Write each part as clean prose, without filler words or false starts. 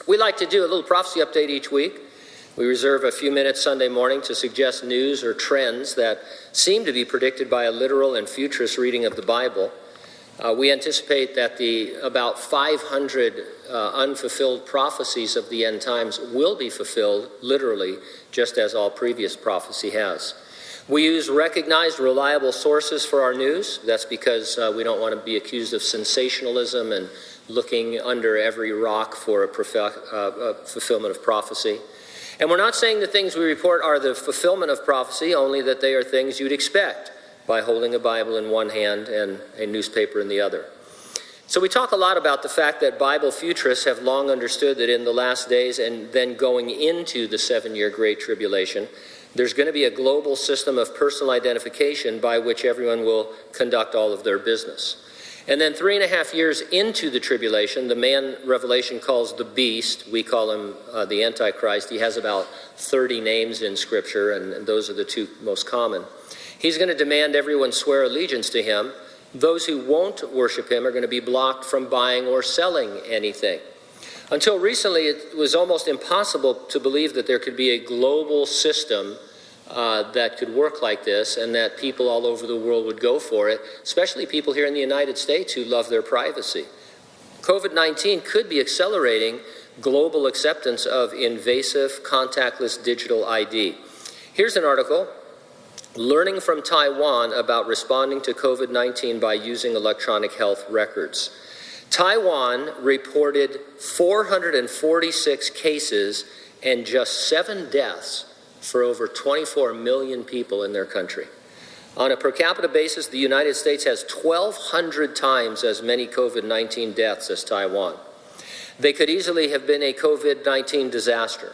We like to do a little prophecy update each week. We reserve a few minutes Sunday morning to suggest news or trends that seem to be predicted by a literal and futurist reading of the Bible. We anticipate that the about 500 unfulfilled prophecies of the end times will be fulfilled literally, just as all previous prophecy has. We use recognized, reliable sources for our news. That's because we don't want to be accused of sensationalism and looking under every rock for a fulfillment of prophecy. And we're not saying the things we report are the fulfillment of prophecy, only that they are things you'd expect by holding a Bible in one hand and a newspaper in the other. So we talk a lot about the fact that Bible futurists have long understood that in the last days and then going into the 7-year Great Tribulation, there's going to be a global system of personal identification by which everyone will conduct all of their business. And then 3.5 years into the tribulation, the man Revelation calls the beast, we call him the Antichrist. He has about 30 names in Scripture, and those are the two most common. He's going to demand everyone swear allegiance to him. Those who won't worship him are going to be blocked from buying or selling anything. Until recently, it was almost impossible to believe that there could be a global system that could work like this and that people all over the world would go for it, especially people here in the United States who love their privacy. COVID-19 could be accelerating global acceptance of invasive contactless digital ID. Here's an article, Learning from Taiwan about responding to COVID-19 by using electronic health records. Taiwan reported 446 cases and just 7 deaths for over 24 million people in their country. On a per capita basis, the United States has 1,200 times as many COVID-19 deaths as Taiwan. They could easily have been a COVID-19 disaster.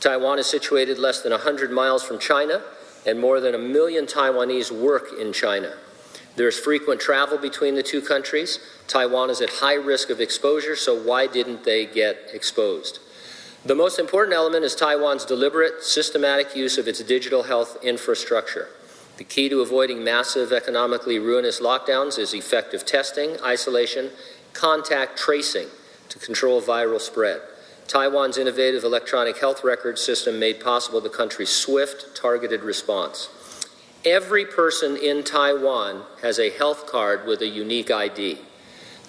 Taiwan is situated less than 100 miles from China, and more than 1 million Taiwanese work in China. There's frequent travel between the two countries. Taiwan is at high risk of exposure, so why didn't they get exposed? The most important element is Taiwan's deliberate, systematic use of its digital health infrastructure. The key to avoiding massive, economically ruinous lockdowns is effective testing, isolation, contact tracing to control viral spread. Taiwan's innovative electronic health record system made possible the country's swift, targeted response. Every person in Taiwan has a health card with a unique ID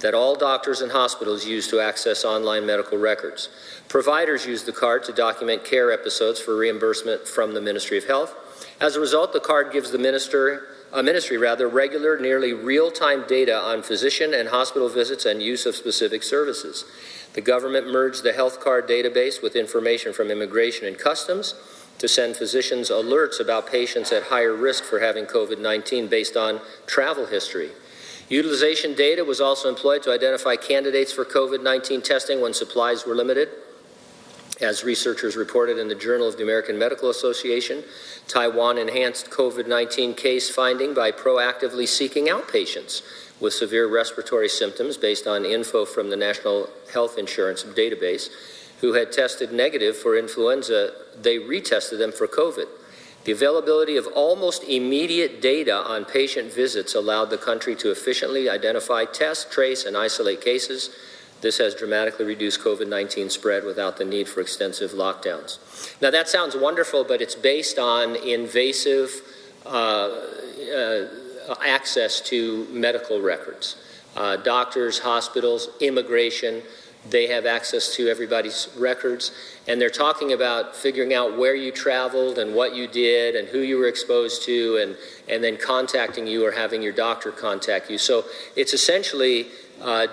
that all doctors and hospitals use to access online medical records. Providers use the card to document care episodes for reimbursement from the Ministry of Health. As a result, the card gives the ministry regular, nearly real-time data on physician and hospital visits and use of specific services. The government merged the health card database with information from Immigration and Customs to send physicians alerts about patients at higher risk for having COVID-19 based on travel history. Utilization data was also employed to identify candidates for COVID-19 testing when supplies were limited. As researchers reported in the Journal of the American Medical Association, Taiwan enhanced COVID-19 case finding by proactively seeking out patients with severe respiratory symptoms based on info from the National Health Insurance database who had tested negative for influenza. They retested them for COVID. The availability of almost immediate data on patient visits allowed the country to efficiently identify, test, trace, and isolate cases. This has dramatically reduced COVID-19 spread without the need for extensive lockdowns. Now that sounds wonderful, but it's based on invasive access to medical records. Doctors, hospitals, immigration, they have access to everybody's records, and they're talking about figuring out where you traveled and what you did and who you were exposed to, and then contacting you or having your doctor contact you. So it's essentially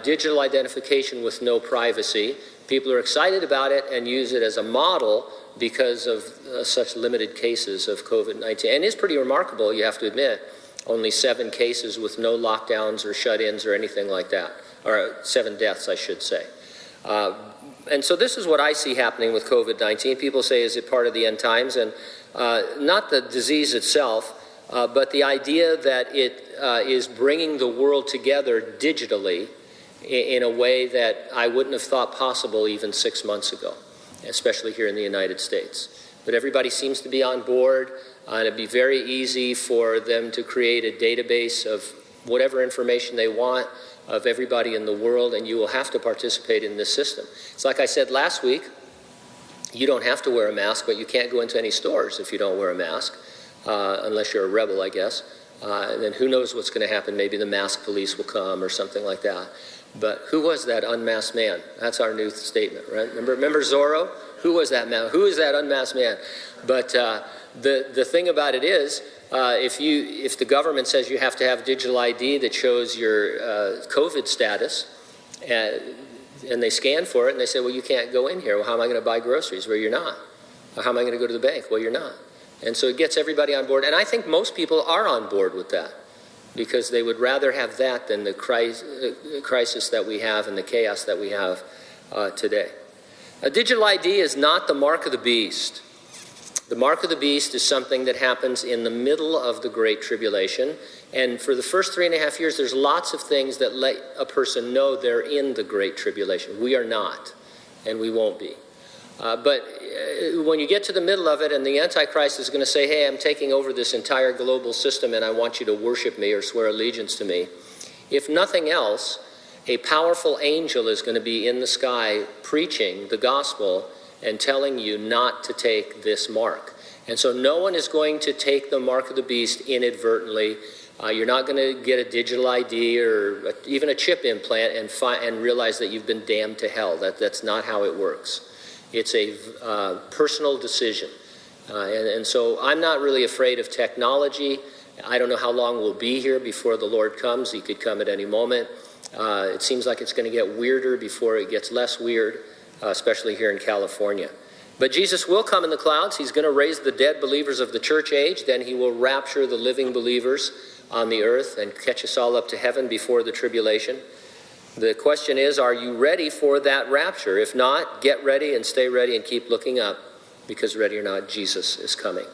digital identification with no privacy. People are excited about it and use it as a model because of such limited cases of COVID-19. And it's pretty remarkable, you have to admit, only 7 cases with no lockdowns or shut-ins or anything like that, or 7 deaths, I should say. And so this is what I see happening with COVID-19. People say, is it part of the end times? And not the disease itself, but the idea that it is bringing the world together digitally in a way that I wouldn't have thought possible even 6 months ago, especially here in the United States. But everybody seems to be on board, and it'd be very easy for them to create a database of whatever information they want, of everybody in the world, and you will have to participate in this system. It's like I said last week, you don't have to wear a mask, but you can't go into any stores if you don't wear a mask, unless you're a rebel, I guess. And then who knows what's going to happen? Maybe the mask police will come or something like that. But who was that unmasked man? That's our new statement, right? Remember Zorro? Who was that man? Who is that unmasked man? But the thing about it is, if the government says you have to have digital ID that shows your COVID status, and they scan for it, and they say, well, you can't go in here. Well, how am I going to buy groceries? Well, you're not. How am I going to go to the bank? Well, you're not. And so it gets everybody on board. And I think most people are on board with that, because they would rather have that than the crisis that we have and the chaos that we have today. A digital ID is not the mark of the beast. The mark of the beast is something that happens in the middle of the Great Tribulation. And for the first 3.5 years, there's lots of things that let a person know they're in the Great Tribulation. We are not, and we won't be. But when you get to the middle of it and the Antichrist is going to say, hey, I'm taking over this entire global system and I want you to worship me or swear allegiance to me, if nothing else, a powerful angel is going to be in the sky preaching the gospel and telling you not to take this mark. And so no one is going to take the mark of the beast inadvertently. You're not going to get a digital ID or even a chip implant and realize that you've been damned to hell. That's not how it works. It's a personal decision. And so I'm not really afraid of technology. I don't know how long we'll be here before the Lord comes. He could come at any moment. It seems like it's going to get weirder before it gets less weird, especially here in California. But Jesus will come in the clouds. He's going to raise the dead believers of the church age. Then he will rapture the living believers on the earth and catch us all up to heaven before the tribulation. The question is, are you ready for that rapture? If not, get ready and stay ready and keep looking up, because ready or not, Jesus is coming.